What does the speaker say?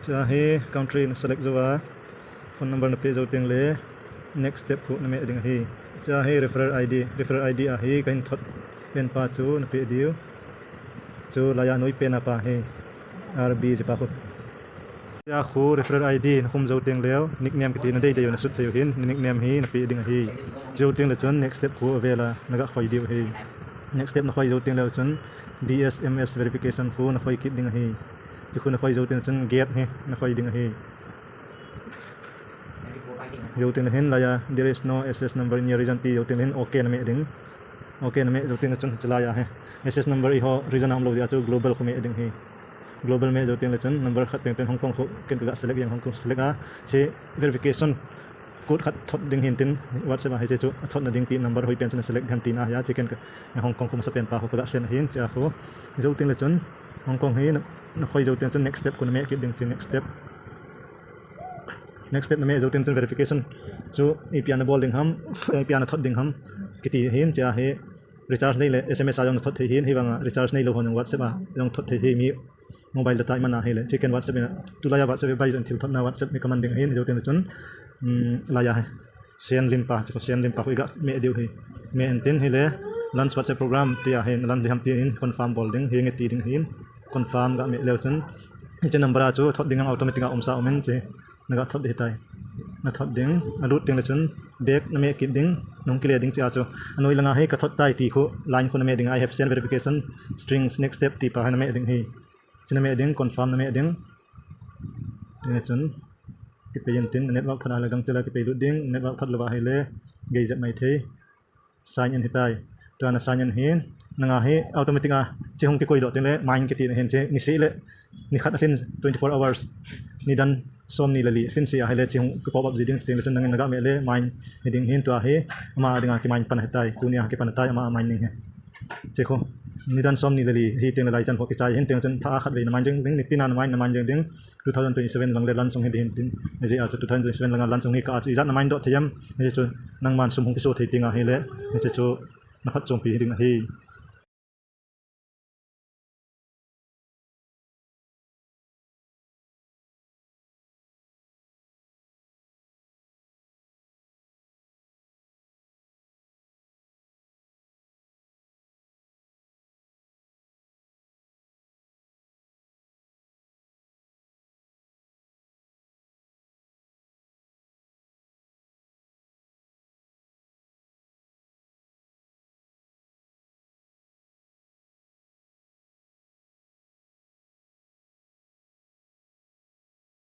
cha he country select zoa phone number na pe zo teng le next step khu na me ding hi cha he referrer id a hi kain thot pen pa chu na pe diu chu laya noi pen apa he rb je pa khu ya khu referrer id na khum zo teng leo nickname kiti na dei dei na sut theu hin nickname hi na pe ding hi zo teng le chon next step khu avela naga khoi diu hi next step na khoi zo teng leo chon dsms verification khu na khoi kit ding hi chu khu na khoi zo teng chon get he na khoi ding hi zo teng hen laya there is no ss number in your region ti zo teng hen okay na me ding okay na me zo teng chon chala ya he ss number i ho region am lo ya chu global khu me ding hi global में जो तीन लेचन नंबर खत पेंपेन हांगकांग को केन का select yang Hong Kong select आ से verification code खत थोट दिंग हिन तिन व्हाट्सएप है से जो थोट न दिंग ती नंबर होई पेंशन सेलेक्ट हम तीन आ या चिकन का हांगकांग को मसा पेन पा हो का सेन हिन चा को जो तीन लेचन हांगकांग है न खोई जो तीन नेक्स्ट स्टेप को में के दिंग से नेक्स्ट स्टेप में जो तीन वेरिफिकेशन जो एपीआई न बोल दिंग हम एपीआई न थोट दिंग हम किती हिन चा है रिचार्ज नहीं ले एसएमएस आ जंग थोट थे हिन हिवांग रिचार्ज नहीं लो होन व्हाट्सएप आ जंग थोट थे ही मी mobile data mana hele chicken whatsapp na tulaya whatsapp bai jon thil thot na whatsapp me commanding hin jo ten chun laya hai sen lim pa ga me deu hi me enten hele lunch whatsapp program ti a hen lunch jam ti in confirm bolding hi nge ti ding hin confirm ga me leu chun che number a chu thot ding automatic a omsa omen che naga thot hi tai na thot ding alut ting le chun back na me kit ding nong clear ding cha chu anoi langa he ka thot tai ti kho line kho na me ding I have sent verification strings next step ti pa na me ding hi china me ding confirm na me ding ne chun ki peyen tin network phana la gang chela ki pe ding network phat lawa hele gei jat mai the sign in hitai to na sign in hin nanga he automatic a che hong ki koi do tin le mind ki tin hen che ni se le ni khat athin 24 hours ni dan som ni lali fin se a hele che hong ki pop up jiding sting le chun nang naga me le mind heading hin to a he ama dinga ki mind pan hitai kunia ki pan hitai ama mind ning he che kho ni dan som ni lali hi teng lai chan ho ki chai hin teng chan tha khat ve na man jeng ding ni tina na man jeng ding 2027 lang le lan song hi din tin ne je a 2027 lang lan song hi ka chu izat na man do thiam ne chu nang man sum hong ki so thei tinga hi le ne chu na khat chong pi ding hi